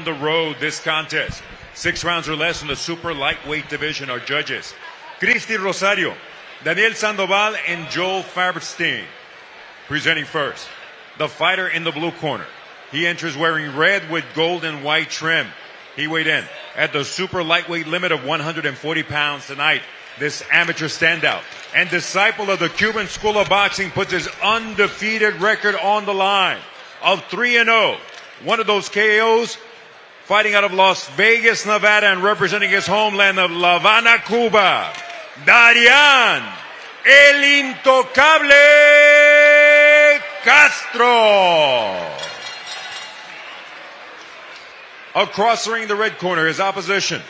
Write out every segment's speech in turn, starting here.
the road this contest. 6 rounds or less in the super lightweight division. Our judges, Cristi Rosario, Daniel Sandoval, and Joel Faberstein. Presenting first, the fighter in the blue corner. He enters wearing red with gold and white trim. He weighed in at the super lightweight limit of 140 pounds tonight. This amateur standout and disciple of the Cuban School of Boxing puts his undefeated record on the line of 3-0. One of those KOs fighting out of Las Vegas, Nevada, and representing his homeland of La Habana, Cuba, Darian El Intocable Castro. Across the ring, the red corner, his opposition.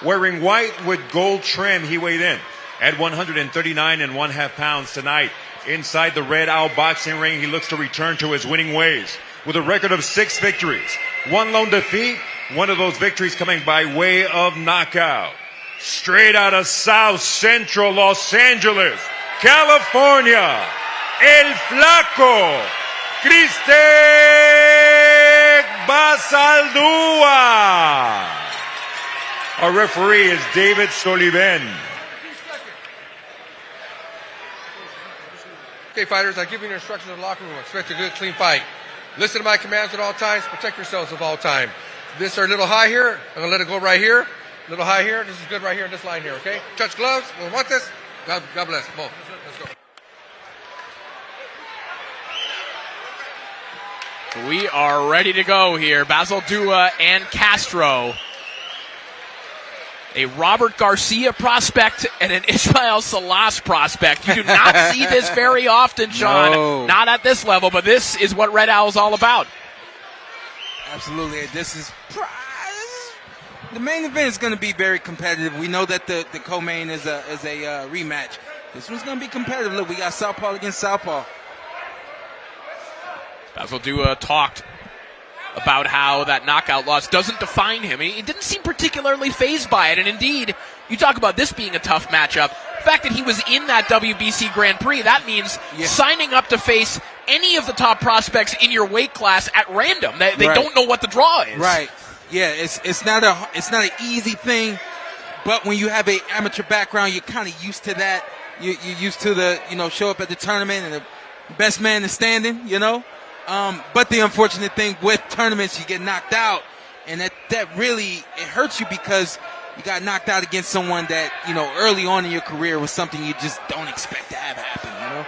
Wearing white with gold trim, he weighed in at 139.5 pounds tonight. Inside the Red Owl boxing ring, he looks to return to his winning ways with a record of 6 victories. 1 lone defeat, one of those victories coming by way of knockout. Straight out of South Central Los Angeles, California, El Flaco, CRIZTEC Bazaldua. Our referee is David Soliven. Okay, fighters, I give you your instructions in the locker room. Expect a good, clean fight. Listen to my commands at all times. Protect yourselves at all times. This are a little high here. I'm going to let it go right here. A little high here. This is good right here in this line here, okay? Touch gloves. We want this. God bless. Come on. Let's go. We are ready to go here. Bazaldua and Castro. A Robert Garcia prospect and an Ismael Salas prospect. You do not see this very often, Sean. No. Not at this level, but this is what Red Owl's all about. Absolutely. This is the main event is going to be very competitive. We know that the co-main is a rematch. This one's going to be competitive. Look, we got Southpaw against Southpaw. Bazaldua talked about how that knockout loss doesn't define him. He didn't seem particularly fazed by it, and indeed, you talk about this being a tough matchup. The fact that he was in that WBC Grand Prix, that means signing up to face any of the top prospects in your weight class at random. They don't know what the draw is. Right. Yeah, it's not an easy thing, but when you have an amateur background, you're kind of used to that. You're used to the, show up at the tournament and the best man is standing, But the unfortunate thing with tournaments, you get knocked out, and that really, it hurts you because you got knocked out against someone that, early on in your career was something you just don't expect to have happen,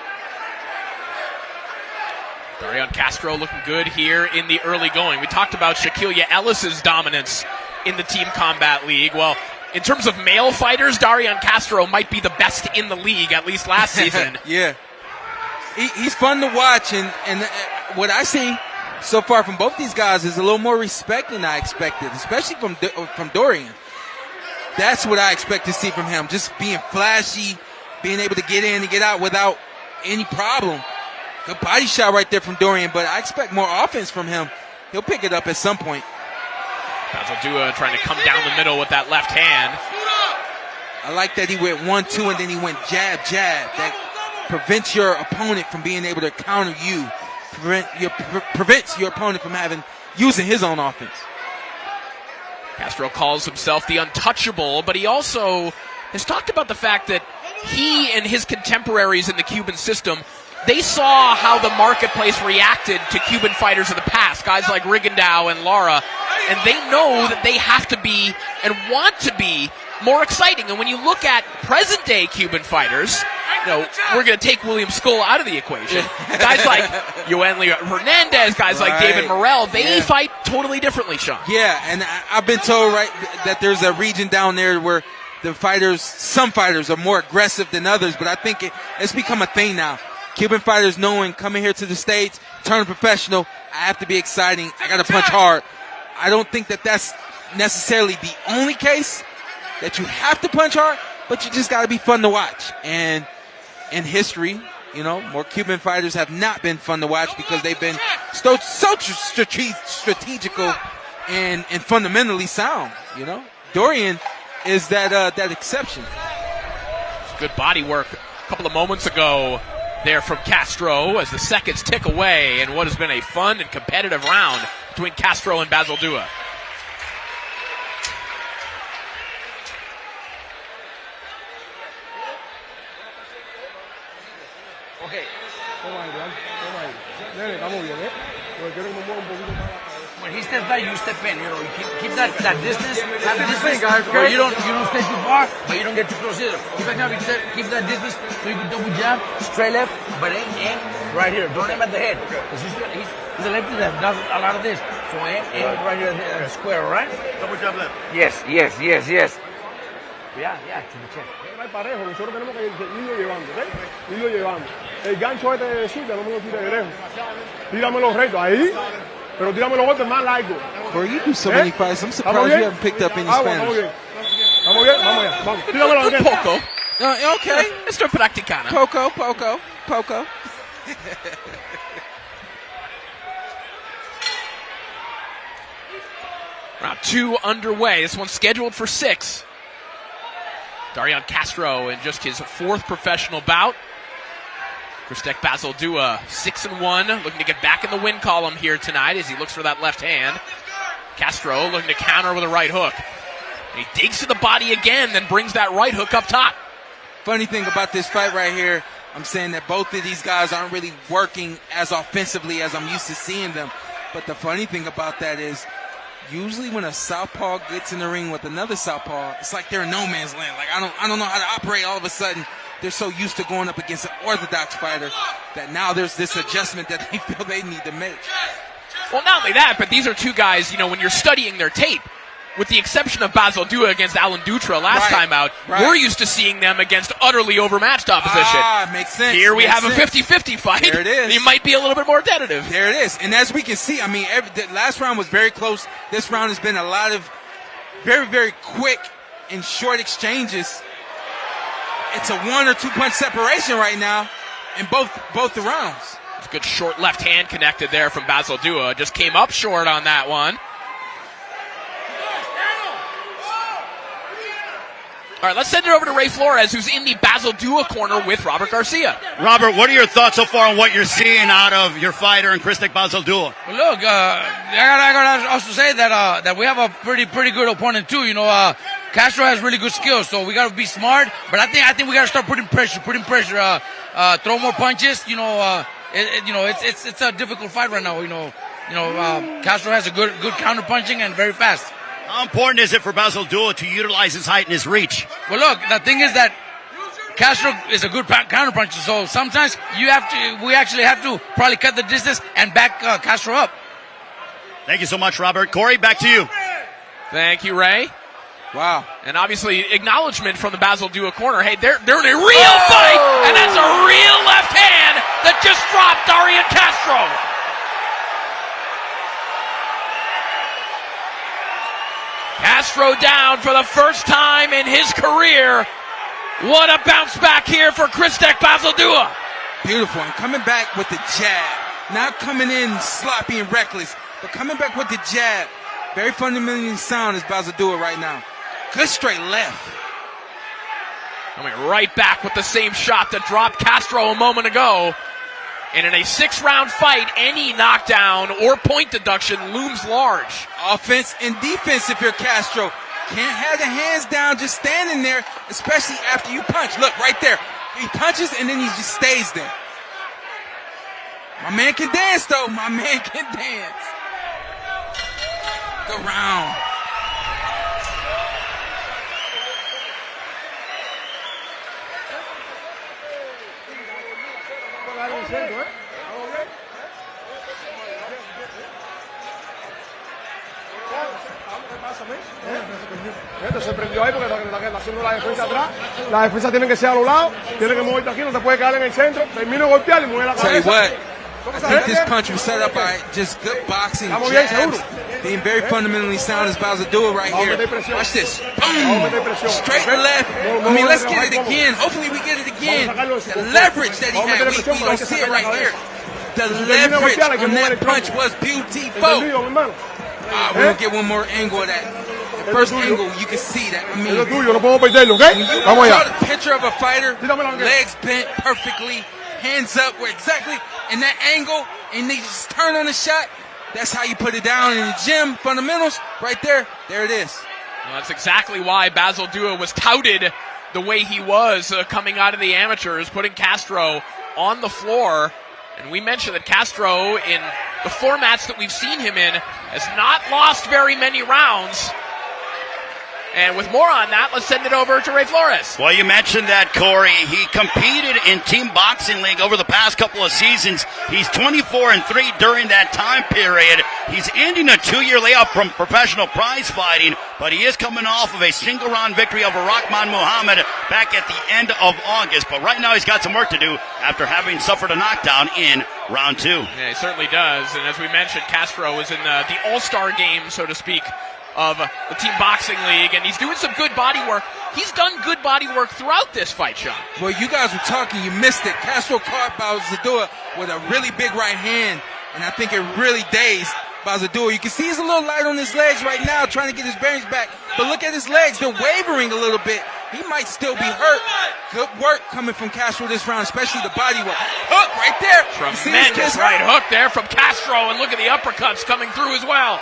Darian Castro looking good here in the early going. We talked about Shaquille Ellis's dominance in the Team Combat League. Well, in terms of male fighters, Darian Castro might be the best in the league, at least last season. Yeah. He's fun to watch, and what I see so far from both these guys is a little more respect than I expected, especially from Dorian. That's what I expect to see from him, just being flashy, being able to get in and get out without any problem. Good body shot right there from Dorian, but I expect more offense from him. He'll pick it up at some point. Bazaldua trying to come down the middle with that left hand. I like that he went 1-2 and then he went jab. That prevents your opponent from being able to counter you. Prevents your opponent from using his own offense. Castro calls himself the untouchable, but he also has talked about the fact that he and his contemporaries in the Cuban system, they saw how the marketplace reacted to Cuban fighters of the past, guys like Rigondeaux and Lara, and they know that they have to be and want to be more exciting. And when you look at present-day Cuban fighters, we're going to take William Skull out of the equation. Guys like Yoanli Hernandez, guys like David Morrell, they fight totally differently, Sean. Yeah, and I've been told that there's a region down there where some fighters are more aggressive than others, but I think it's become a thing now. Cuban fighters knowing coming here to the States, turning professional, I have to be exciting. I got to punch hard. I don't think that that's necessarily the only case that you have to punch hard, but you just got to be fun to watch. And in history, more Cuban fighters have not been fun to watch because they've been so strategical and fundamentally sound. Dorian is that exception. Good body work a couple of moments ago there from Castro as the seconds tick away in what has been a fun and competitive round between Castro and Bazaldua. When he steps back, you step in. You know, you keep that distance. Have distance where you don't stay too far, but you don't get too close either. Keep that distance so you can double jab, straight left, but aim right here. Don't aim at the head. Because he's a lefty that does a lot of this. So aim right here at the square, all right? Double jab left. Yes. Yeah, to the chest. Parejo, nosotros tenemos que irlo llevando, ¿ok? Irlo llevando. El gancho este de surda no me lo tire de lejos. Tírame los retos ahí, pero tírame los golpes más largos. Bro, you do so many fights. I'm surprised you haven't picked up any Spanish. Vamos bien, vamos. Tíramelo bien. Poco. Okay. Estoy practicando. Poco. Round 2 underway. This one's scheduled for 6. Darian Castro in just his 4th professional bout. CRIZTEC Bazaldua 6-1, looking to get back in the win column here tonight as he looks for that left hand. Castro looking to counter with a right hook. And he digs to the body again, then brings that right hook up top. Funny thing about this fight right here, I'm saying that both of these guys aren't really working as offensively as I'm used to seeing them. But the funny thing about that is, usually when a southpaw gets in the ring with another southpaw, it's like they're in no man's land. Like I don't know how to operate. All of a sudden, they're so used to going up against an orthodox fighter that now there's this adjustment that they feel they need to make. Well, not only that, but these are two guys, you know, when you're studying their tape, with the exception of Bazaldua against Alan Dutra last time out, we're used to seeing them against utterly overmatched opposition. Makes sense. Here we have a 50-50 fight. There it is. It might be a little bit more tentative. There it is. And as we can see, I mean, the last round was very close. This round has been a lot of very, very quick and short exchanges. It's a 1 or 2 punch separation right now in both the rounds. It's a good short left hand connected there from Bazaldua. Just came up short on that one. All right, let's send it over to Ray Flores, who's in the Bazaldua corner with Robert Garcia. Robert, what are your thoughts so far on what you're seeing out of your fighter and CRIZTEC Bazaldua? Well, look, I gotta also say that we have a pretty good opponent too. You know, Castro has really good skills, so we gotta be smart. But I think we gotta start putting pressure, throw more punches. You know, it's a difficult fight right now. You know, Castro has a good counter punching and very fast. How important is it for Bazaldua to utilize his height and his reach? Well, look, the thing is that Castro is a good counterpuncher, so sometimes we actually have to probably cut the distance and back Castro up. Thank you so much, Robert. Corey, back to you. Thank you, Ray. Wow. And obviously acknowledgement from the Bazaldua corner. Hey, they're in a real fight, and that's a real left hand that just dropped Darian Castro. Castro down for the first time in his career. What a bounce back here for CRIZTEC Bazaldua. Beautiful. And coming back with the jab. Not coming in sloppy and reckless, but coming back with the jab. Very fundamentally sound is Bazaldua right now. Good straight left. Coming right back with the same shot that dropped Castro a moment ago. And in a 6-round fight, any knockdown or point deduction looms large. Offense and defense if you're Castro. Can't have the hands down just standing there, especially after you punch. Look, right there. He punches and then he just stays there. My man can dance, though. My man can dance. Good round. Se prendió ahí porque está haciendo la defensa atrás. La defensa tiene que ser a los lados, tiene que moverte aquí, no te puede caer en el centro. Termino de golpear y mueve la cabeza. Tell you what, I think this punch was set up by just good boxing, jabs, being very fundamentally sound as Bazaldua right here. Watch this. Boom! Straight left. I mean, let's get it again. Hopefully we get it again. The leverage that he had, we don't see it right here. The leverage on that punch was beautiful. We will get one more angle of that. The first angle, you can see that. I mean, when you saw the picture of a fighter, legs bent perfectly, hands up, where exactly in that angle, and they just turn on the shot. That's how you put it down in the gym. Fundamentals, right there. There it is. Well, that's exactly why Bazaldua was touted the way he was coming out of the amateurs, putting Castro on the floor And we mentioned that Castro, in the formats that we've seen him in, has not lost very many rounds. And with more on that, let's send it over to Ray Flores. Well, you mentioned that, Corey. He competed in Team Boxing League over the past couple of seasons. He's 24-3 during that time period. He's ending a 2-year layoff from professional prize fighting, but he is coming off of a single-round victory over Rahman Muhammad back at the end of August. But right now he's got some work to do after having suffered a knockdown in round 2. Yeah, he certainly does. And as we mentioned, Castro is in the all-star game, so to speak, of the Team Boxing League, and he's doing some good body work. He's done good body work throughout this fight, Sean. Well, you guys were talking, you missed it. Castro caught Bazaldua with a really big right hand, and I think it really dazed Bazaldua. You can see he's a little light on his legs right now, trying to get his bearings back, but look at his legs. They're wavering a little bit. He might still be hurt. Good work coming from Castro this round, especially the body work. Hook right there. Tremendous right hook there from Castro, and look at the uppercuts coming through as well.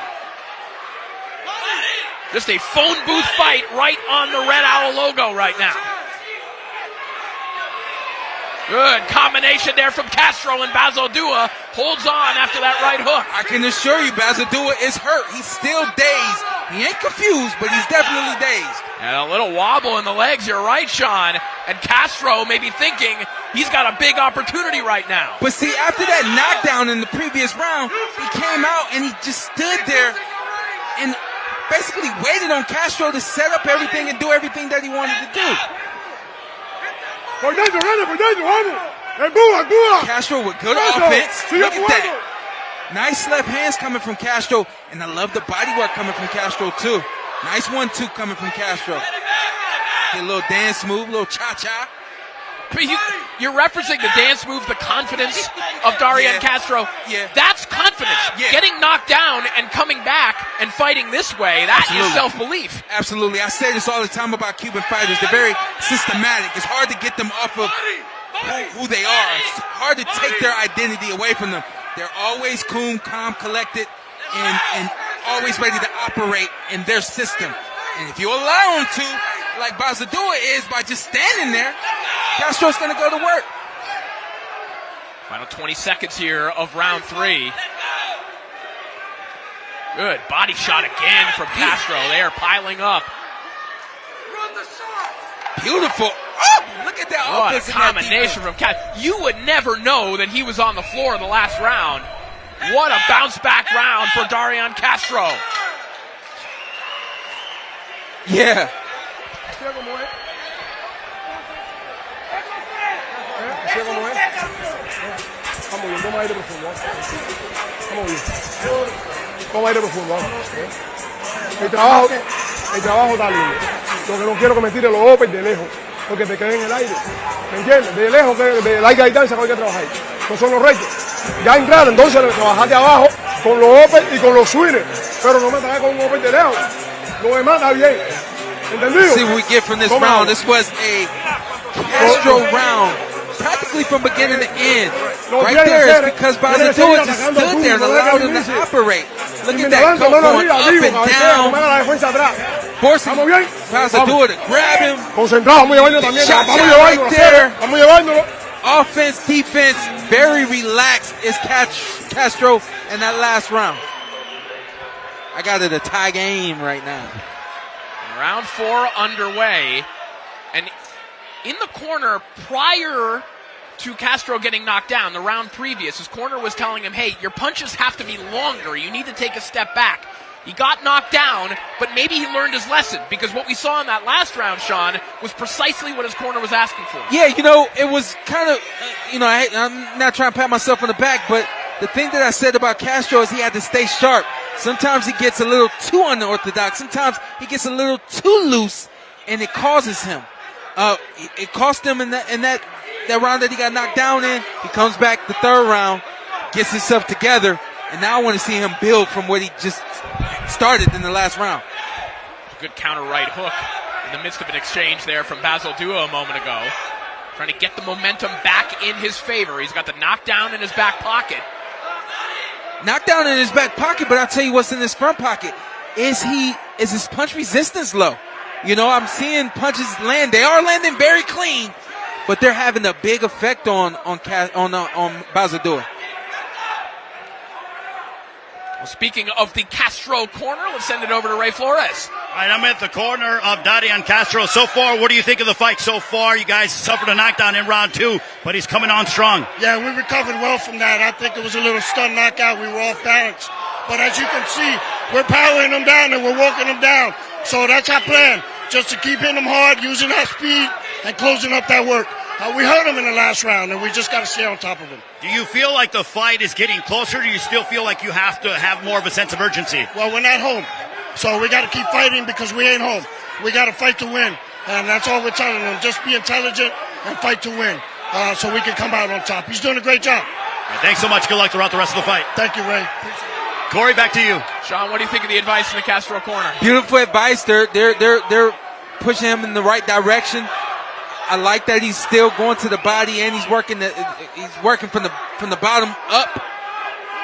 Just a phone booth fight right on the Red Owl logo right now. Good combination there from Castro, and Bazaldua holds on after that right hook. I can assure you Bazaldua is hurt. He's still dazed. He ain't confused, but he's definitely dazed. And a little wobble in the legs, you're right, Sean. And Castro may be thinking he's got a big opportunity right now. But see, after that knockdown in the previous round, he came out and he just stood there and basically waited on Castro to set up everything and do everything that he wanted to do. Castro with good offense. Look at that. Nice left hands coming from Castro, and I love the body work coming from Castro too. Nice 1-2 coming from Castro. Get a little dance move, a little cha-cha. You're referencing the dance move, the confidence of Darian Castro. Yeah. That's confidence. Yeah. Getting knocked down and coming back and fighting this way, that is self-belief. Absolutely. I say this all the time about Cuban fighters. They're very systematic. It's hard to get them off of who they are. It's hard to take their identity away from them. They're always cool, calm, collected, and always ready to operate in their system. And if you allow them to, like Bazaldua is, by just standing there, Castro's going to go to work. Final 20 seconds here of round 3. Good body shot again from Castro. They are piling up. Beautiful. Oh, look at that. What a combination from Castro. You would never know that he was on the floor in the last round. What a bounce back round for Darian Castro. Yeah. Vamos bien, toma aire profundo. Vamos bien. Toma aire profundo. El trabajo está lindo. Lo que no quiero que me tire los opes de lejos, porque te queden en el aire. ¿Me entiendes? De lejos, de larga distancia que hay que trabajar. Esos son los retos. Ya entrar, entonces trabajar de abajo con los opes y con los swings. Pero no me trabajes con un ope de lejos. Lo demás está bien. ¿Entendido? See what we get from this round. This was a Castro round, practically from beginning to end. Right there is because Bazaldua just stood there and allowed him to operate. Look at that, going up and down, forcing Bazaldua to grab him. Concentrado, vamos llevándolo también. Vamos llevándolo, there. Vamos llevándolo. Offense, defense, very relaxed is Castro in that last round. I got it a tie game right now. Round 4 underway, and in the corner prior to Castro getting knocked down, the round previous, his corner was telling him, hey, your punches have to be longer. You need to take a step back. He got knocked down, but maybe he learned his lesson, because what we saw in that last round, Sean, was precisely what his corner was asking for. Yeah, you know, it was kind of, you know, I'm not trying to pat myself on the back, but the thing that I said about Castro is he had to stay sharp. Sometimes he gets a little too unorthodox. Sometimes he gets a little too loose, and it causes him. It cost him in that round that he got knocked down in. He comes back the third round, gets himself together, and now I want to see him build from what he just started in the last round. Good counter right hook in the midst of an exchange there from Bazaldua a moment ago. Trying to get the momentum back in his favor. He's got the knockdown in his back pocket. Knockdown in his back pocket, but I'll tell you what's in his front pocket. Is his punch resistance low? You know, I'm seeing punches land. They are landing very clean, but they're having a big effect on Bazaldua. Well, speaking of the Castro corner, let's send it over to Ray Flores. All right, I'm at the corner of Darian Castro. So far, what do you think of the fight so far? You guys suffered a knockdown in round 2, but he's coming on strong. Yeah, we recovered well from that. I think it was a little stun knockout. We were off balance. But as you can see, we're powering him down and we're walking him down. So that's our plan, just to keep hitting him hard, using that speed, and closing up that work. We hurt him in the last round, and we just got to stay on top of him. Do you feel like the fight is getting closer, or do you still feel like you have to have more of a sense of urgency? Well, we're not home, so we got to keep fighting because we ain't home. We got to fight to win, and that's all we're telling him. Just be intelligent and fight to win, so we can come out on top. He's doing a great job. Right, thanks so much. Good luck throughout the rest of the fight. Thank you, Ray. Corey, back to you. Sean, what do you think of the advice in the Castro corner? Beautiful advice. They're pushing him in the right direction. I like that he's still going to the body and he's working from the bottom up.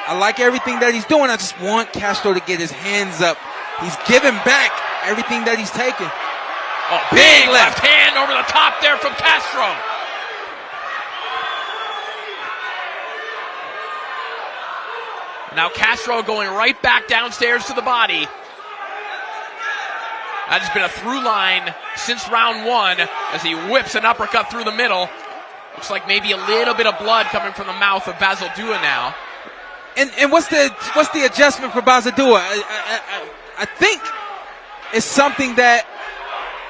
I like everything that he's doing. I just want Castro to get his hands up. He's giving back everything that he's taken. Oh, big left hand over the top there from Castro. Now Castro going right back downstairs to the body. That has been a through line since round 1 as he whips an uppercut through the middle. Looks like maybe a little bit of blood coming from the mouth of Bazaldua now. And what's the adjustment for Bazaldua? I think it's something that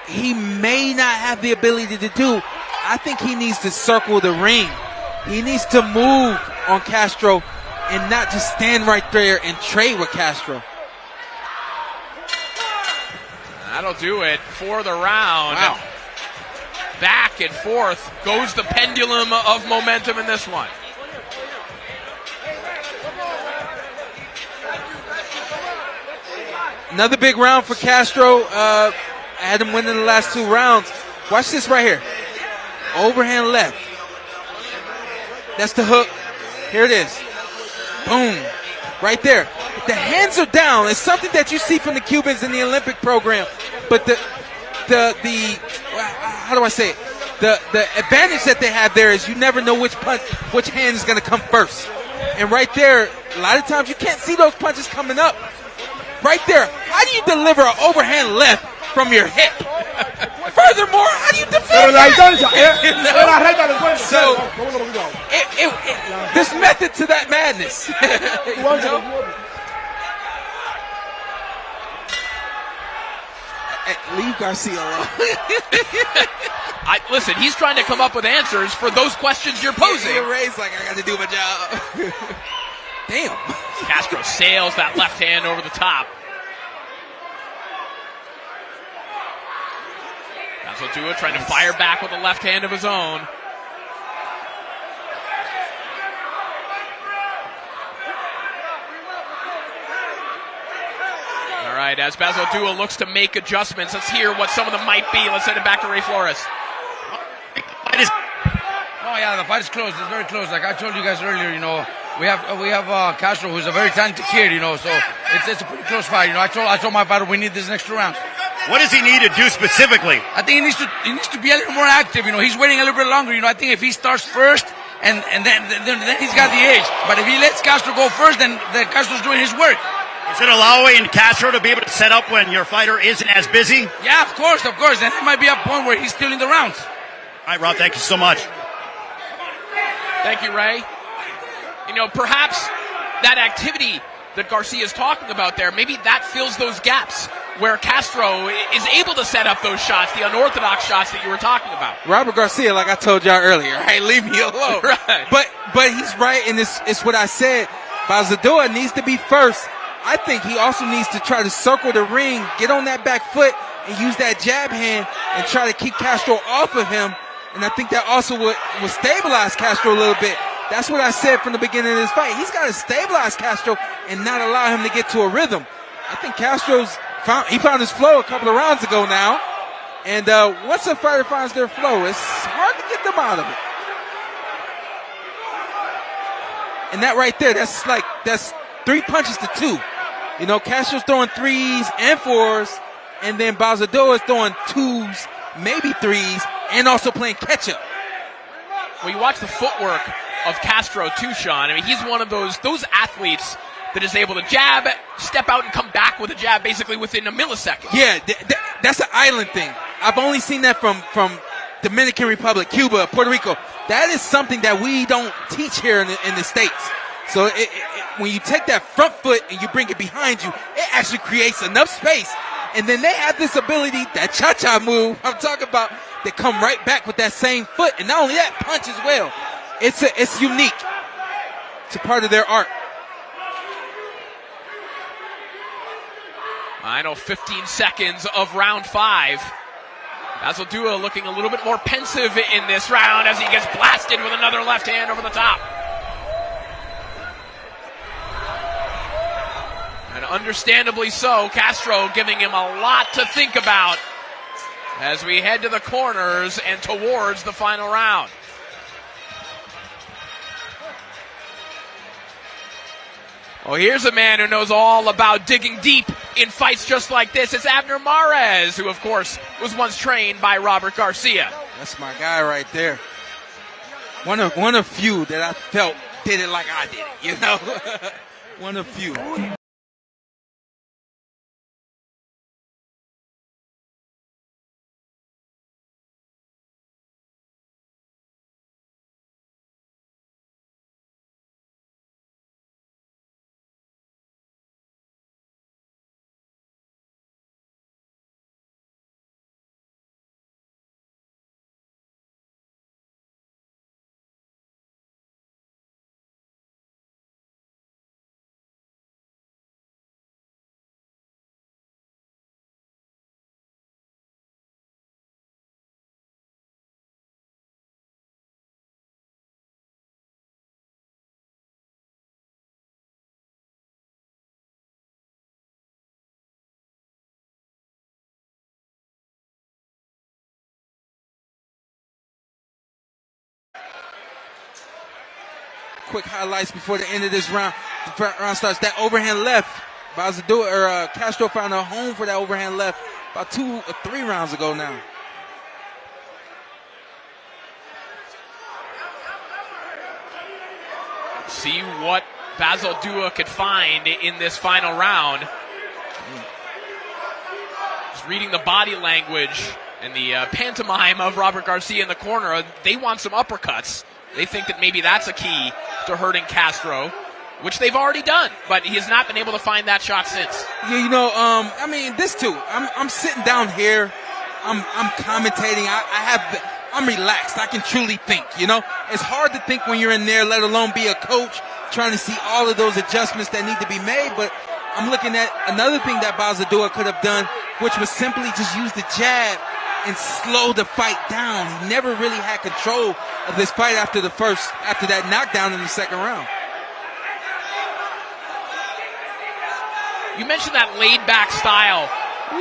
he may not have the ability to do. I think he needs to circle the ring. He needs to move on Castro and not just stand right there and trade with Castro. That'll do it for the round. Wow. Back and forth goes the pendulum of momentum in this one. Another big round for Castro. I had him winning the last 2 rounds. Watch this right here. Overhand left. That's the hook. Here it is. Boom. Right there. The hands are down. It's something that you see from the Cubans in the Olympic program. But the how do I say it? The advantage that they have there is you never know which hand is going to come first. And right there, a lot of times you can't see those punches coming up. Right there. How do you deliver an overhand left from your hip? Furthermore, how do you defend that? So, this method to that madness. Leave Garcia alone. Listen, he's trying to come up with answers for those questions you're posing. Ray's like, I got to do my job. Damn. Castro sails that left hand over the top. Bazaldua trying to fire back with a left hand of his own. All right, as Bazaldua looks to make adjustments, let's hear what some of them might be. Let's send it back to Ray Flores. Oh yeah, the fight is close. It's very close. Like I told you guys earlier, we have Castro, who's a very talented kid, so it's a pretty close fight. I told my fighter we need this next 2 rounds. What does he need to do specifically? I think he needs to be a little more active. He's waiting a little bit longer. I think if he starts first and then he's got the edge. But if he lets Castro go first, then Castro's doing his work. Is it allowing Castro to be able to set up when your fighter isn't as busy? Yeah, of course. And it might be a point where he's stealing the rounds. All right, Rob, thank you so much. Thank you, Ray. Perhaps that activity that Garcia's talking about there, maybe that fills those gaps where Castro is able to set up those shots, the unorthodox shots that you were talking about. Robert Garcia, like I told y'all earlier, hey, leave me alone. Right. But he's right, and it's what I said. Bazaldua needs to be first. I think he also needs to try to circle the ring, get on that back foot, and use that jab hand and try to keep Castro off of him. And I think that also would stabilize Castro a little bit. That's what I said from the beginning of this fight. He's got to stabilize Castro and not allow him to get to a rhythm. I think Castro's found his flow a couple of rounds ago now. And once a fighter finds their flow, it's hard to get them out of it. And that right there, that's 3 punches to 2. Castro's throwing 3s and 4s, and then Bazaldua is throwing 2s, maybe 3s, and also playing catch up. Well, you watch the footwork of Castro too, Sean. I mean, he's one of those athletes that is able to jab, step out, and come back with a jab basically within a millisecond. Yeah, that's an island thing. I've only seen that from Dominican Republic, Cuba, Puerto Rico. That is something that we don't teach here in the States. So when you take that front foot and you bring it behind you, it actually creates enough space. And then they have this ability, that cha-cha move I'm talking about, they come right back with that same foot. And not only that, punch as well. It's unique. It's a part of their art. Final 15 seconds of round 5. Bazaldua looking a little bit more pensive in this round as he gets blasted with another left hand over the top. And understandably so, Castro giving him a lot to think about as we head to the corners and towards the final round. Well, here's a man who knows all about digging deep in fights just like this. It's Abner Mares, who, of course, was once trained by Robert Garcia. That's my guy right there. One of few that I felt did it like I did it, you know? One of few. Quick highlights before the end of this round. The round starts. That overhand left, Bazaldua Castro found a home for that overhand left about 2 or 3 rounds ago now. See what Bazaldua could find in this final round. Just reading the body language and the pantomime of Robert Garcia in the corner. They want some uppercuts. They think that maybe that's a key to hurting Castro, which they've already done, but he has not been able to find that shot since. Yeah, you know, I mean, this too. I'm sitting down here. I'm commentating. I'm relaxed. I can truly think, you know. It's hard to think when you're in there, let alone be a coach, trying to see all of those adjustments that need to be made. But I'm looking at another thing that Bazaldua could have done, which was simply just use the jab and slow the fight down. He never really had control of this fight after that knockdown in the second round. You mentioned that laid-back style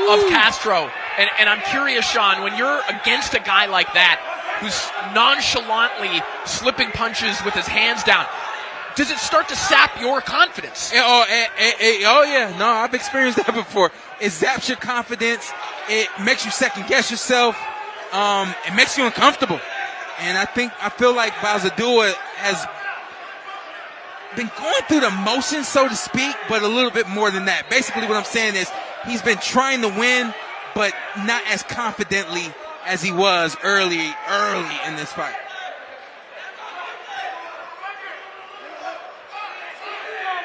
of Castro, and I'm curious, Sean, when you're against a guy like that who's nonchalantly slipping punches with his hands down, does it start to sap your confidence? Oh yeah, no, I've experienced that before. It zaps your confidence. It makes you second guess yourself. It makes you uncomfortable. And I feel like Bazaldua has been going through the motions, so to speak, but a little bit more than that. Basically what I'm saying is he's been trying to win, but not as confidently as he was early in this fight.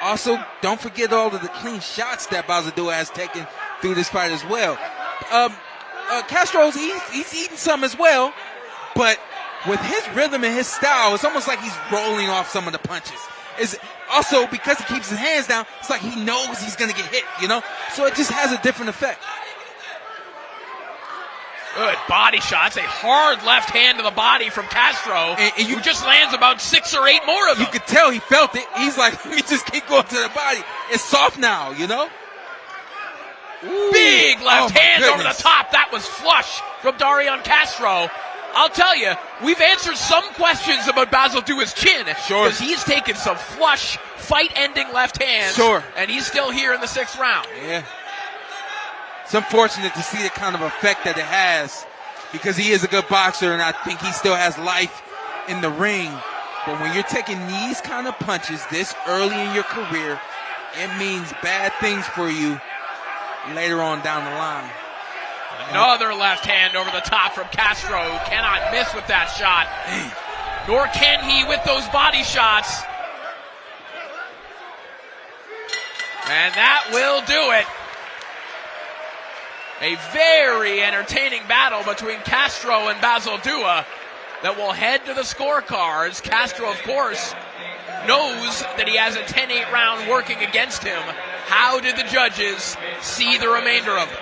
Also, don't forget all of the clean shots that Bazaldua has taken through this fight as well. Castro's, he's eating some as well, but with his rhythm and his style, it's almost like he's rolling off some of the punches. It's also because he keeps his hands down, it's like he knows he's going to get hit, you know? So it just has a different effect. Good body shots. A hard left hand to the body from Castro, who just lands about 6 or 8 more of them. You could tell he felt it. He's like, let me just keep going to the body. It's soft now, you know? Ooh. Big left hand over the top. That was flush from Darian Castro. I'll tell you, we've answered some questions about Bazaldua's chin. Sure. Because he's taken some flush, fight-ending left hands. Sure. And he's still here in the 6th round. Yeah. It's unfortunate to see the kind of effect that it has because he is a good boxer, and I think he still has life in the ring, but when you're taking these kind of punches this early in your career, it means bad things for you later on down the line. Another left hand over the top from Castro, who cannot miss with that shot. Nor can he with those body shots. And that will do it. A very entertaining battle between Castro and Bazaldua that will head to the scorecards. Castro, of course, knows that he has a 10-8 round working against him. How did the judges see the remainder of them?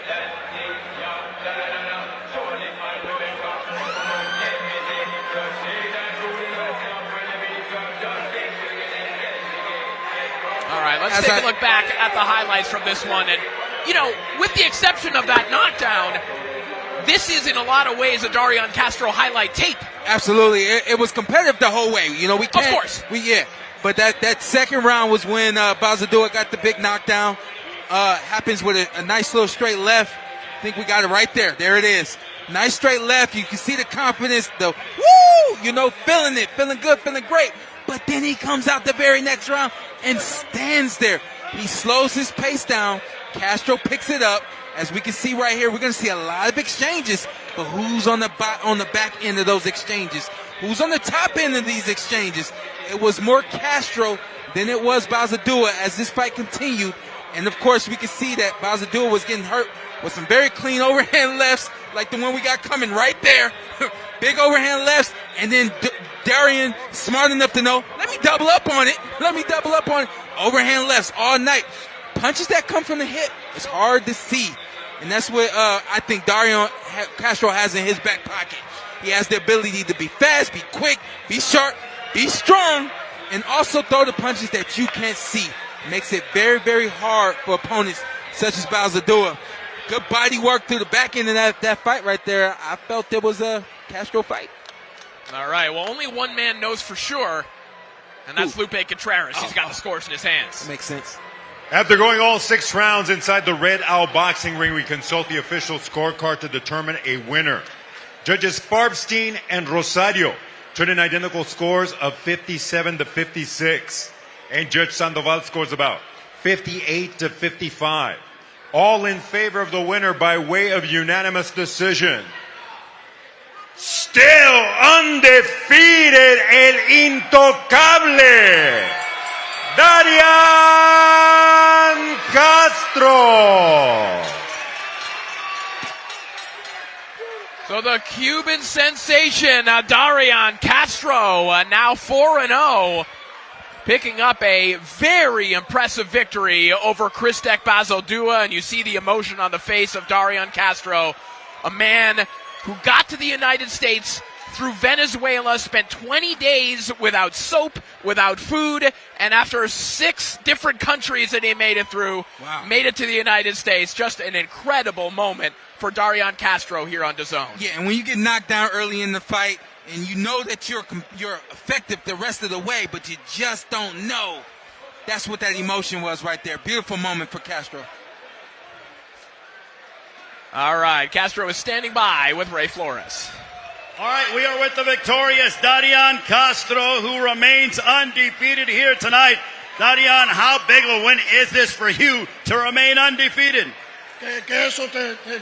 All right, let's take a look back at the highlights from this one. And, you know, with the exception of that knockdown, this is in a lot of ways a Darian Castro highlight tape. Absolutely. It was competitive the whole way. You know, we can't. Of course. But that second round was when Bazaldua got the big knockdown. Happens with a nice little straight left. I think we got it right there. There it is. Nice straight left. You can see the confidence, the woo, you know, feeling it, feeling good, feeling great. But then he comes out the very next round and stands there. He slows his pace down. Castro picks it up. As we can see right here, we're going to see a lot of exchanges. But who's on the back end of those exchanges? Who's on the top end of these exchanges? It was more Castro than it was Bazaldua as this fight continued. And, of course, we can see that Bazaldua was getting hurt with some very clean overhand lefts, like the one we got coming right there. Big overhand lefts. And then Darian, smart enough to know, let me double up on it. Overhand lefts all night. Punches that come from the hip, it's hard to see. And that's what I think Darian Castro has in his back pocket. He has the ability to be fast, be quick, be sharp, be strong, and also throw the punches that you can't see. Makes it very, very hard for opponents such as Bazaldua. Good body work through the back end of that fight right there. I felt it was a Castro fight. All right, well, only one man knows for sure, and that's Lupe Contreras. He's got the scores in his hands. That makes sense. After going all 6 rounds inside the Red Owl boxing ring, we consult the official scorecard to determine a winner. Judges Farbstein and Rosario turned in identical scores of 57-56. And Judge Sandoval scores about 58-55. All in favor of the winner by way of unanimous decision. Still undefeated, el intocable, Darian Castro. So the Cuban sensation, Darian Castro, now 4-0, picking up a very impressive victory over CRIZTEC Bazaldua, and you see the emotion on the face of Darian Castro, a man who got to the United States through Venezuela, spent 20 days without soap, without food, and after 6 different countries that he made it through, made it to the United States. Just an incredible moment for Darian Castro here on DAZN. Yeah, and when you get knocked down early in the fight, and you know that you're effective the rest of the way, but you just don't know. That's what that emotion was right there. Beautiful moment for Castro. All right, Castro is standing by with Ray Flores. All right, we are with the victorious Darian Castro, who remains undefeated here tonight. Darian, how big a win is this for you to remain undefeated? Que eso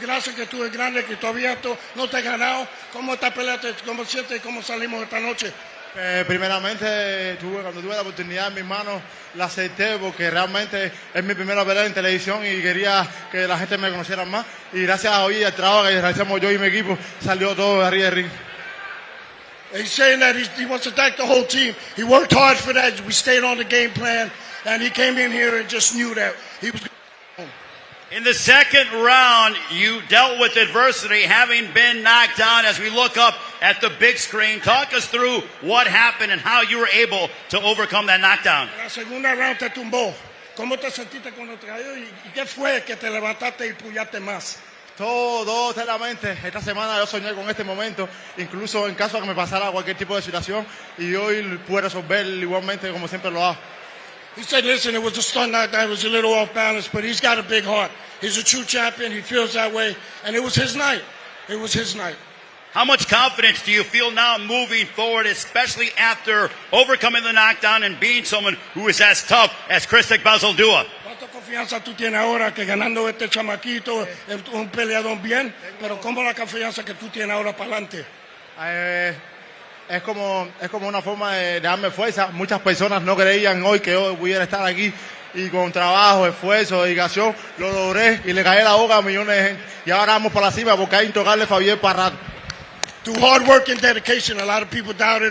gracias que tú eres grande, que todavía no te has ganado. ¿Cómo esta pelea, cómo sientes, cómo salimos esta noche? Primeramente, cuando tuve la oportunidad en mis manos, la acepté porque realmente es mi primera pelea en televisión y quería que la gente me conociera más. Y gracias a hoy al trabajo que realizamos yo y mi equipo, salió todo de arriba del ring. He's saying that he wants to thank the whole team. He worked hard for that. We stayed on the game plan, and he came in here and just knew that he was. In the second round, you dealt with adversity, having been knocked down. As we look up at the big screen, talk us through what happened and how you were able to overcome that knockdown. La segunda round te tumbó. ¿Cómo te sentiste cuando te cayó y qué fue que te levantaste y puyaste más? Todo está en la mente. Esta semana yo soñé con este momento, incluso en caso de que me pasara cualquier tipo de situación, y hoy pude resolver igualmente como siempre lo hago. He said, listen, it was a stunt knockdown, it was a little off balance, but he's got a big heart. He's a true champion, he feels that way, and it was his night. It was his night. How much confidence do you feel now moving forward, especially after overcoming the knockdown and being someone who is as tough as CRIZTEC BAZALDUA? ¿Cuánta confianza tú tienes ahora que ganando este chamaquito es un peleador bien? Pero ¿cómo la confianza que tú tienes ahora para adelante? Es como una forma de darme fuerza. Muchas personas no creían hoy que yo pudiera estar aquí y con trabajo, esfuerzo, dedicación lo logré y le caí la boca a millones de gente. Y ahora vamos por la cima porque hay intocable Fabián Parrato. Through hard work and dedication, a lot of people doubted.